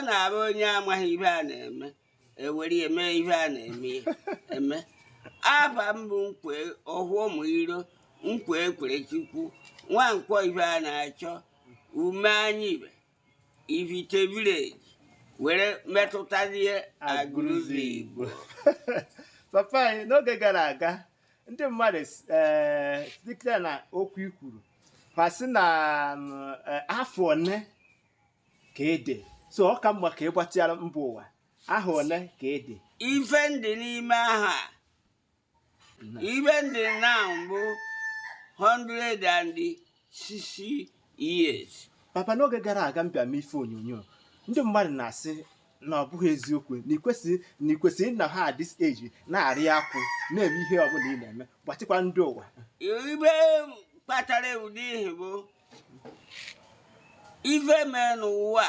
na-abụ onye amaghị ihe a na-eme ewere eme ihe a na-eme eme aba mbụ nkwe ọhụụ ụmụ iro nkwa ekweluchukwu Nwankwo Ifeanacho ume anyị ibe Ifite village were metụtazie agụrụzi Igbo. Papa anyị n'oge gara aga ndị mmadụ dịka na okwu ikwuru kwasị na afọ one ka ede so ọ ka mma ka ịgbatịara mba ụwa aha one ka ede ife ndị n'ime aha ife ndị na mbụ 160 years. Papa n'oge gara aga m bịa mee ife onyonyo ndị mmadụ na-asị na ọ bụghị eziokwu na ikwesịrị na ha at this age na-arị akwụ na-eme ihe ọbụla ị na-eme gbatịkwa ndị ụwa ibe kpatara ụdị ihe bụ ife mee n'ụwa